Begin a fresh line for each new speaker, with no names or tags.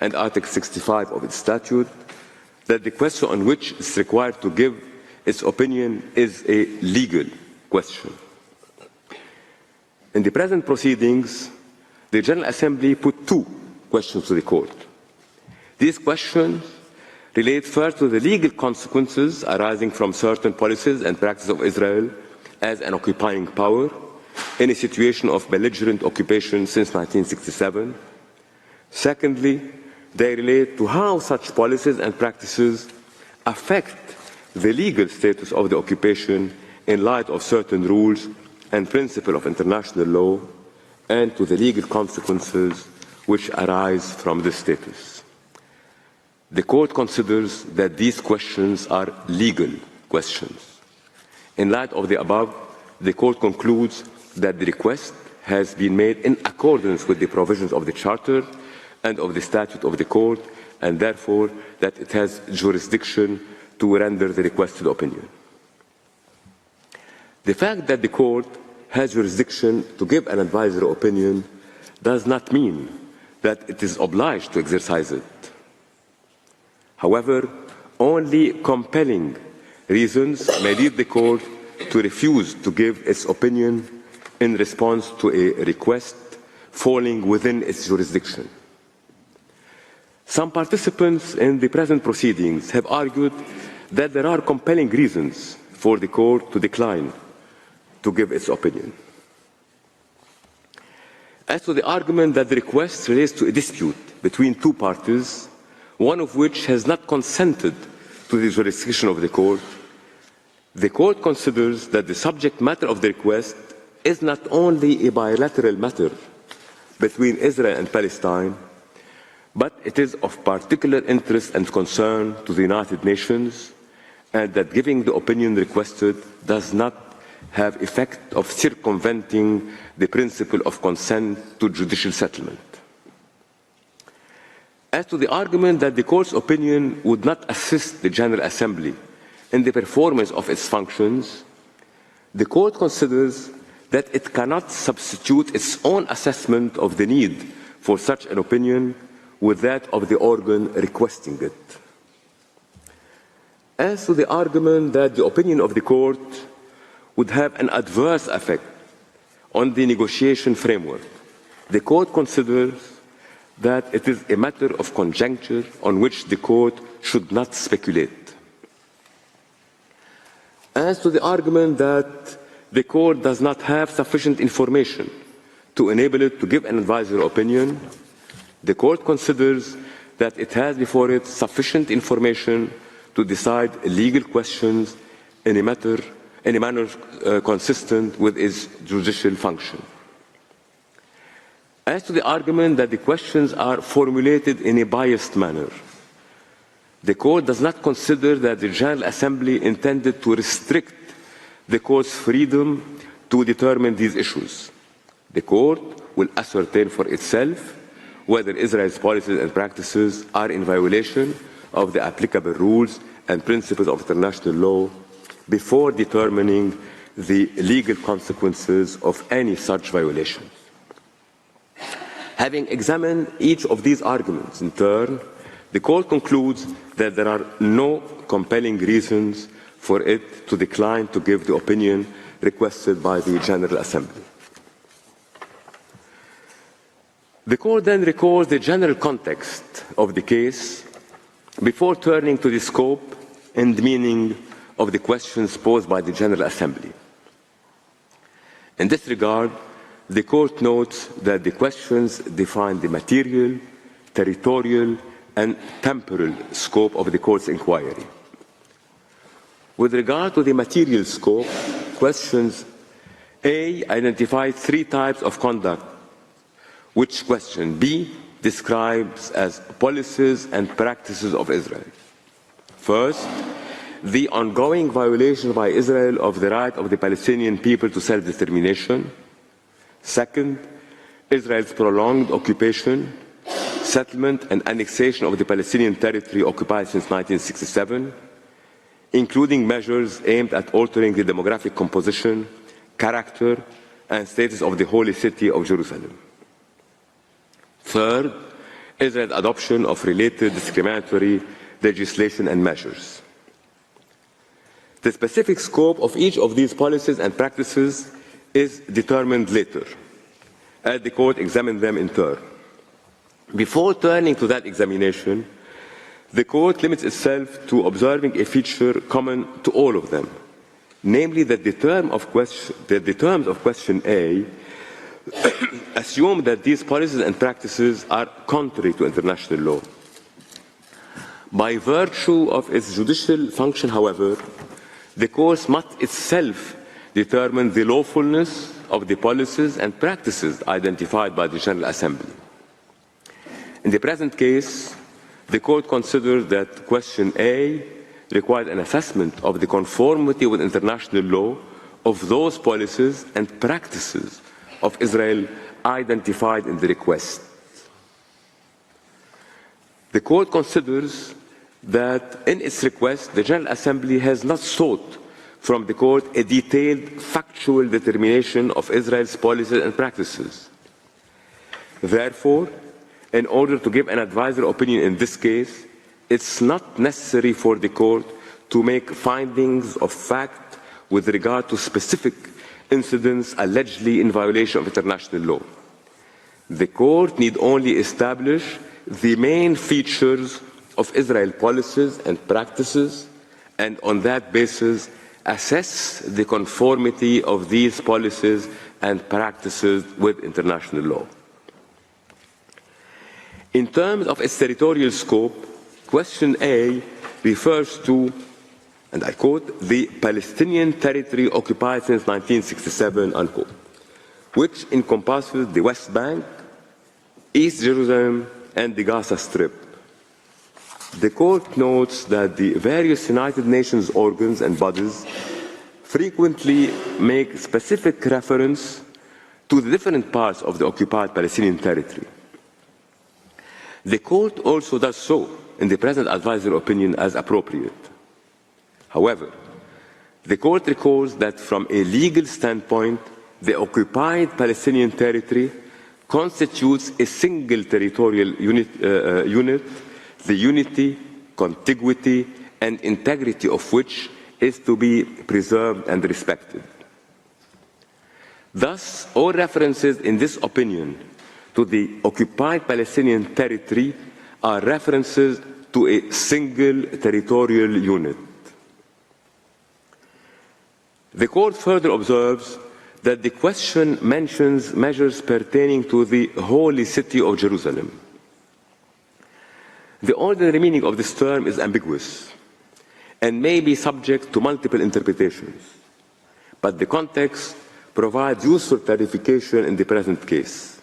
and Article 65 of its statute, that the question on which it's required to give its opinion is a legal question. In the present proceedings, the General Assembly put two questions to the Court. These questions relate first to the legal consequences arising from certain policies and practices of Israel as an occupying power in a situation of belligerent occupation since 1967. Secondly, they relate to how such policies and practices affect the legal status of the occupation in light of certain rules and principles of international law, and to the legal consequences which arise from this status. The Court considers that these questions are legal questions. In light of the above, the Court concludes that the request has been made in accordance with the provisions of the Charter and of the Statute of the Court, and therefore that it has jurisdiction to render the requested opinion. The fact that the Court has jurisdiction to give an advisory opinion does not mean that it is obliged to exercise it. However, only compelling reasons may lead the Court to refuse to give its opinion in response to a request falling within its jurisdiction. Some participants in the present proceedings have argued that there are compelling reasons for the Court to decline to give its opinion. As to the argument that the request relates to a dispute between two parties, one of which has not consented to the jurisdiction of the Court considers that the subject matter of the request is not only a bilateral matter between Israel and Palestine, but it is of particular interest and concern to the United Nations, and that giving the opinion requested does not have effect of circumventing the principle of consent to judicial settlement. As to the argument that the Court's opinion would not assist the General Assembly in the performance of its functions, the Court considers that it cannot substitute its own assessment of the need for such an opinion with that of the organ requesting it. As to the argument that the opinion of the Court would have an adverse effect on the negotiation framework, the Court considers that it is a matter of conjecture on which the Court should not speculate. As to the argument that the Court does not have sufficient information to enable it to give an advisory opinion, the Court considers that it has before it sufficient information to decide legal questions in a manner consistent with its judicial function. As to the argument that the questions are formulated in a biased manner, the Court does not consider that the General Assembly intended to restrict the Court's freedom to determine these issues. The Court will ascertain for itself whether Israel's policies and practices are in violation of the applicable rules and principles of international law before determining the legal consequences of any such violations. Having examined each of these arguments in turn, the Court concludes that there are no compelling reasons for it to decline to give the opinion requested by the General Assembly. The Court then recalls the general context of the case before turning to the scope and meaning of the questions posed by the General Assembly. In this regard, the Court notes that the questions define the material, territorial, and temporal scope of the Court's inquiry. With regard to the material scope, questions A identify three types of conduct, which question B describes as policies and practices of Israel. First, the ongoing violation by Israel of the right of the Palestinian people to self-determination. Second, Israel's prolonged occupation, settlement and annexation of the Palestinian territory occupied since 1967, including measures aimed at altering the demographic composition, character, and status of the holy city of Jerusalem. Third, Israel's adoption of related discriminatory legislation and measures. The specific scope of each of these policies and practices is determined later, as the Court examined them in turn. Before turning to that examination, the Court limits itself to observing a feature common to all of them, namely that the terms of question A assume that these policies and practices are contrary to international law. By virtue of its judicial function, however, the Court must itself determine the lawfulness of the policies and practices identified by the General Assembly. In the present case, the Court considered that question A required an assessment of the conformity with international law of those policies and practices of Israel identified in the request. The Court considers that in its request, the General Assembly has not sought from the Court a detailed factual determination of Israel's policies and practices. Therefore, in order to give an advisory opinion in this case, it's not necessary for the Court to make findings of fact with regard to specific incidents allegedly in violation of international law. The Court need only establish the main features of Israel policies and practices, and on that basis assess the conformity of these policies and practices with international law. In terms of its territorial scope, question A refers to, and I quote, the Palestinian territory occupied since 1967, unquote, which encompasses the West Bank, East Jerusalem, and the Gaza Strip. The Court notes that the various United Nations organs and bodies frequently make specific reference to the different parts of the occupied Palestinian territory. The Court also does so in the present advisory opinion as appropriate. However, the Court recalls that from a legal standpoint, the occupied Palestinian territory constitutes a single territorial unit, the unity, contiguity, and integrity of which is to be preserved and respected. Thus, all references in this opinion to the occupied Palestinian territory are references to a single territorial unit. The Court further observes that the question mentions measures pertaining to the holy city of Jerusalem. The ordinary meaning of this term is ambiguous and may be subject to multiple interpretations, but the context provides useful clarification in the present case.